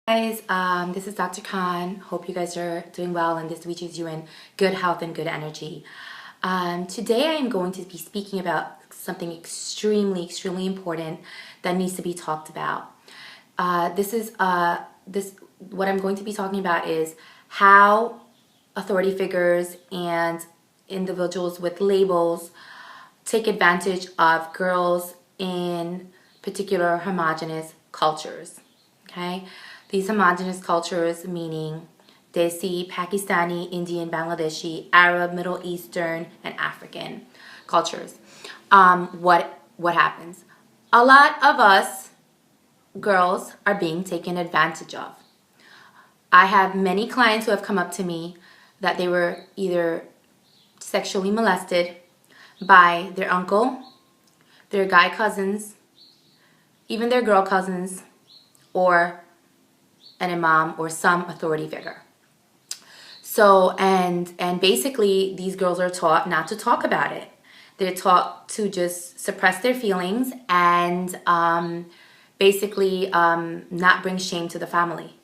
Guys, this is Dr. Khan. Hope you guys are doing well and this reaches you in good health and good energy. Today I am going to be speaking about something extremely important that needs to be talked about. What I'm going to be talking about is how authority figures and individuals with labels take advantage of girls in particular homogenous cultures. Okay? These homogenous cultures, meaning Desi, Pakistani, Indian, Bangladeshi, Arab, Middle Eastern, and African cultures. What happens? A lot of us girls are being taken advantage of. I have many clients who have come up to me that they were either sexually molested by their uncle, their guy cousins, even their girl cousins, or an imam or some authority figure. So, and basically these girls are taught not to talk about it. They're taught to just suppress their feelings and basically not bring shame to the family.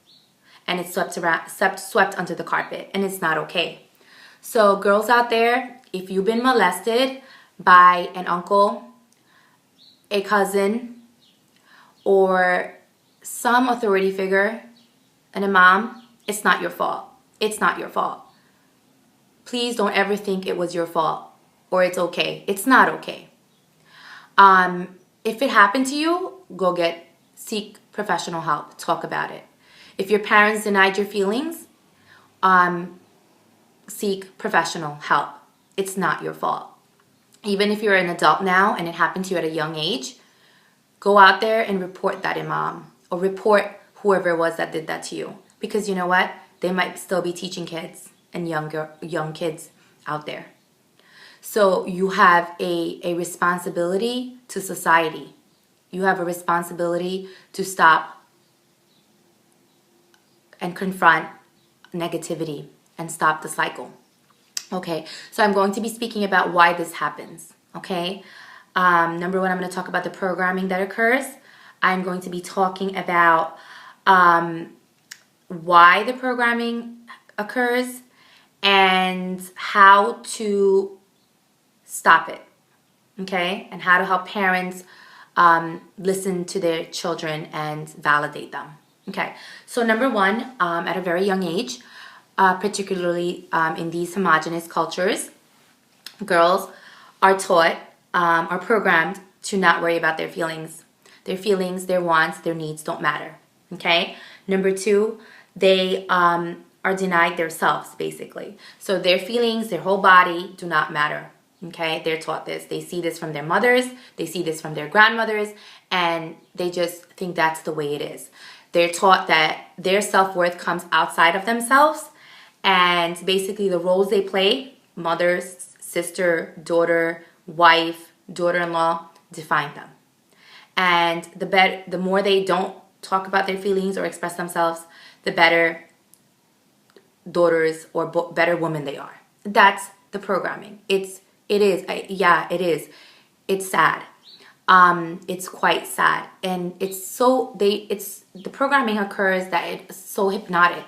And it's swept under the carpet, and it's not okay. So girls out there, if you've been molested by an uncle, a cousin, or some authority figure, an imam, it's not your fault. It's not your fault. Please don't ever think it was your fault or it's okay. It's not okay. If it happened to you, seek professional help. Talk about it. If your parents denied your feelings, seek professional help. It's not your fault. Even if you're an adult now and it happened to you at a young age, go out there and report that imam or report whoever it was that did that to you. Because you know what? They might still be teaching kids and young kids out there. So you have a responsibility to society. You have a responsibility to stop and confront negativity and stop the cycle. Okay, so I'm going to be speaking about why this happens. Okay, number one, I'm going to talk about the programming that occurs. I'm going to be talking about why the programming occurs and how to stop it. Okay, and how to help parents listen to their children and validate them. Okay, so number one, at a very young age, particularly in these homogenous cultures, girls are taught, are programmed to not worry about their feelings. Their feelings, their wants, their needs don't matter. Okay? Number two, they are denied themselves, basically. So their feelings, their whole body do not matter. Okay? They're taught this. They see this from their mothers. They see this from their grandmothers. And they just think that's the way it is. They're taught that their self-worth comes outside of themselves. And basically the roles they play, mother, sister, daughter, wife, daughter-in-law, define them. And the more they don't talk about their feelings or express themselves, the better daughters or better women they are. That's the programming. It is. It's sad. It's quite sad. And the programming occurs that it's so hypnotic,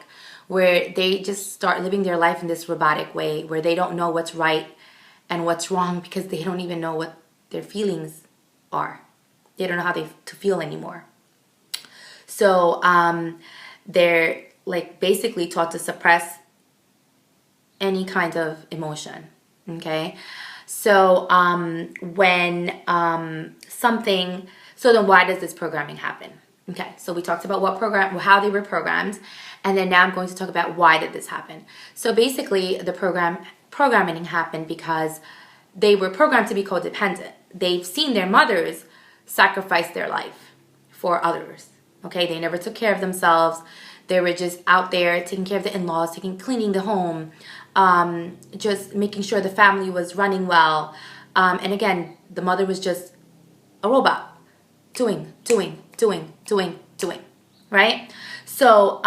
where they just start living their life in this robotic way, where they don't know what's right and what's wrong because they don't even know what their feelings are. They don't know how to feel anymore. So they're like basically taught to suppress any kind of emotion. Okay, so so then why does this programming happen? Okay, so we talked about how they were programmed, and then now I'm going to talk about why did this happen. So basically, the programming happened because they were programmed to be codependent. They've seen their mothers sacrifice their life for others. Okay, they never took care of themselves. They were just out there taking care of the in-laws, cleaning the home, just making sure the family was running well. And again, the mother was just a robot, doing, right? So,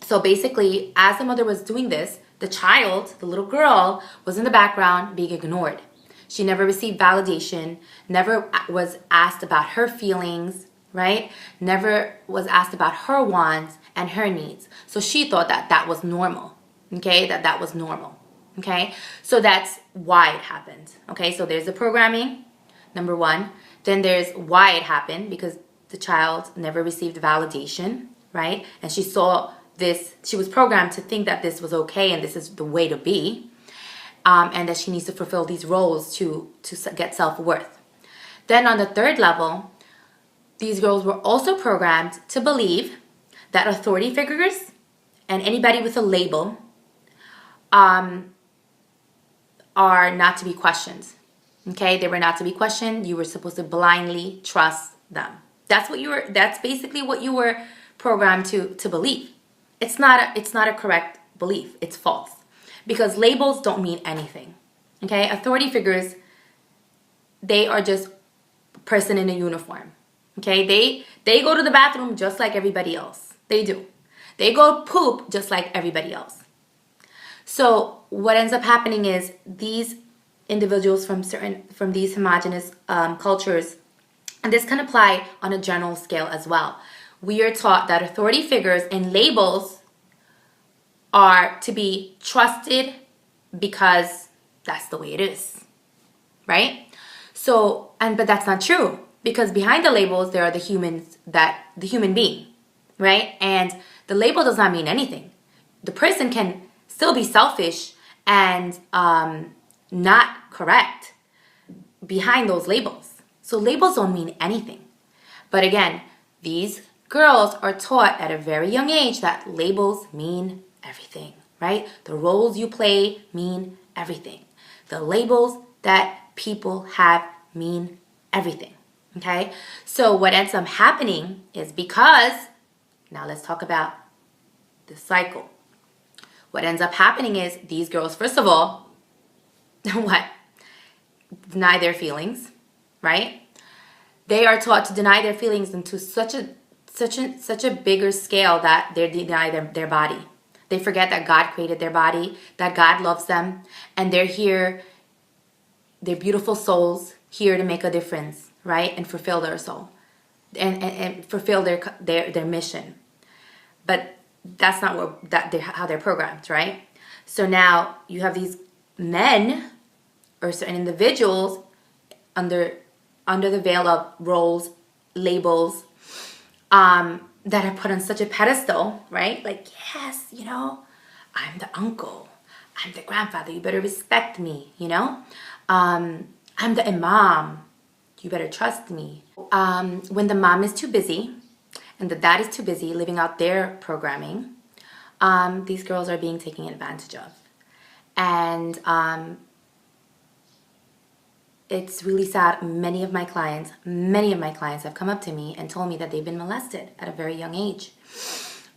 so basically, as the mother was doing this, the child, the little girl, was in the background being ignored. She never received validation, never was asked about her feelings, right? Never was asked about her wants and her needs. So she thought that that was normal, okay? That was normal, okay? So that's why it happened, okay? So there's the programming, number one. Then there's why it happened, because the child never received validation, right? And she saw this, she was programmed to think that this was okay and this is the way to be, and that she needs to fulfill these roles to get self-worth. Then on the third level, these girls were also programmed to believe that authority figures and anybody with a label are not to be questioned. Okay, they were not to be questioned. You were supposed to blindly trust them. That's basically what you were programmed to believe. It's not a correct belief. It's false. Because labels don't mean anything. Okay? Authority figures, they are just a person in a uniform. Okay? They go to the bathroom just like everybody else. They do. They go poop just like everybody else. So what ends up happening is these individuals from these homogenous cultures, and this can apply on a general scale as well. We are taught that authority figures and labels are to be trusted because that's the way it is, right? So, but that's not true, because behind the labels there are the human being, right? And the label does not mean anything. The person can still be selfish and not correct behind those labels. So labels don't mean anything. But again, these girls are taught at a very young age that labels mean everything, right? The roles you play mean everything. The labels that people have mean everything, okay? So what ends up happening is, because, now let's talk about the cycle. What ends up happening is these girls, first of all, what? Deny their feelings, right? They are taught to deny their feelings into such a bigger scale that they deny their body. They forget that God created their body, that God loves them, and they're here, they're beautiful souls here to make a difference, right? And fulfill their soul and fulfill their mission. But that's not how they're programmed, right? So now you have these men or certain individuals under the veil of roles, labels, that are put on such a pedestal, right? Like, yes, I'm the uncle, I'm the grandfather, you better respect me, I'm the Imam, you better trust me. When the mom is too busy and the dad is too busy living out their programming, these girls are being taken advantage of. And it's really sad. Many of my clients have come up to me and told me that they've been molested at a very young age.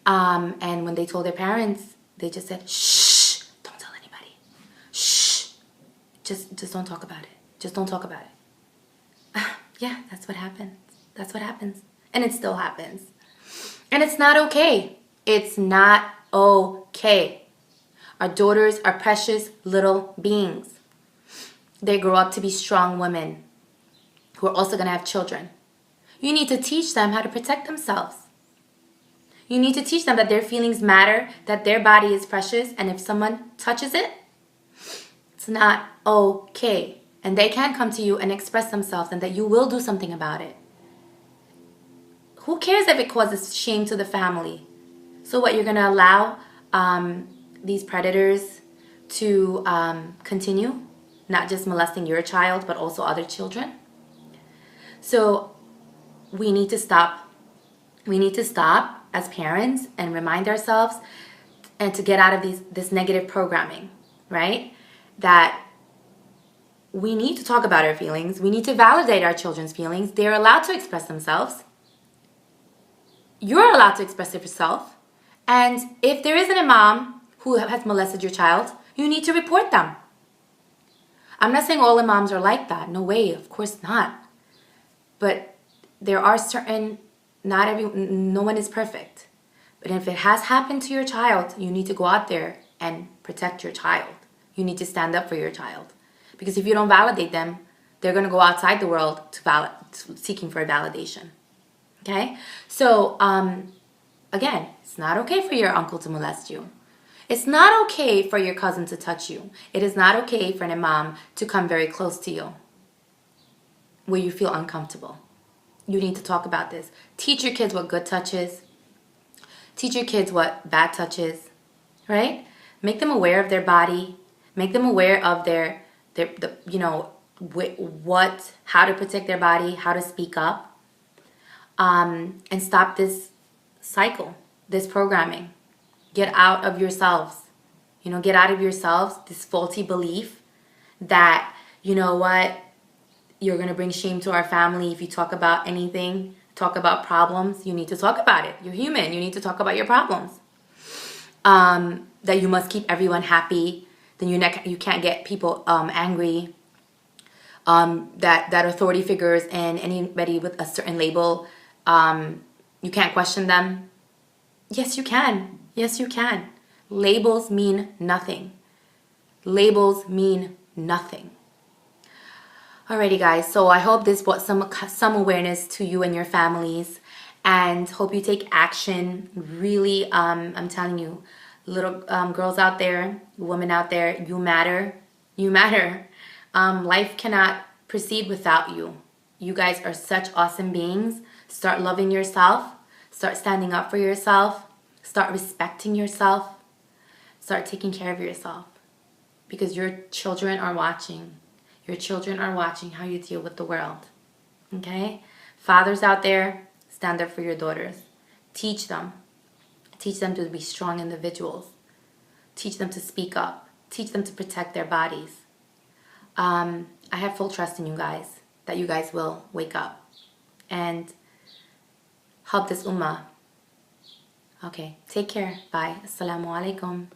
And when they told their parents, they just said, shh, don't tell anybody. Shh, just don't talk about it. Just don't talk about it. Yeah, that's what happens. That's what happens. And it still happens. And it's not okay. It's not okay. Our daughters are precious little beings. They grow up to be strong women who are also going to have children. You need to teach them how to protect themselves. You need to teach them that their feelings matter, that their body is precious, and if someone touches it, it's not okay. And they can come to you and express themselves, and that you will do something about it. Who cares if it causes shame to the family? So what, you're going to allow these predators to continue? Not just molesting your child, but also other children. So we need to stop. We need to stop as parents and remind ourselves and to get out of this negative programming, right? That we need to talk about our feelings. We need to validate our children's feelings. They're allowed to express themselves. You're allowed to express it yourself. And if there is an imam who has molested your child, you need to report them. I'm not saying all imams are like that. No way, of course not. But there are certain, no one is perfect. But if it has happened to your child, you need to go out there and protect your child. You need to stand up for your child. Because if you don't validate them, they're going to go outside the world seeking for validation. Okay? So, again, it's not okay for your uncle to molest you. It's not okay for your cousin to touch you. It is not okay for an imam to come very close to you where you feel uncomfortable. You need to talk about this. Teach your kids what good touch is. Teach your kids what bad touch is, right? Make them aware of their body. Make them aware of how to protect their body, how to speak up, and stop this cycle, this programming. Get out of yourselves. Get out of yourselves this faulty belief that, you know what, you're going to bring shame to our family if you talk about anything, talk about problems. You need to talk about it. You're human. You need to talk about your problems. That you must keep everyone happy. Then you can't get people angry. That authority figures and anybody with a certain label, you can't question them. Yes, you can. Yes, you can. Labels mean nothing. Labels mean nothing. Alrighty, guys. So I hope this brought some awareness to you and your families, and hope you take action. Really, I'm telling you, little girls out there, women out there, you matter. You matter. Life cannot proceed without you. You guys are such awesome beings. Start loving yourself. Start standing up for yourself. Start respecting yourself. Start taking care of yourself, because your children are watching. Your children are watching how you deal with the world. Okay? Fathers out there, stand up for your daughters. Teach them. Teach them to be strong individuals. Teach them to speak up. Teach them to protect their bodies. I have full trust in you guys, that you guys will wake up and help this ummah. Okay, take care. Bye. Assalamu alaikum.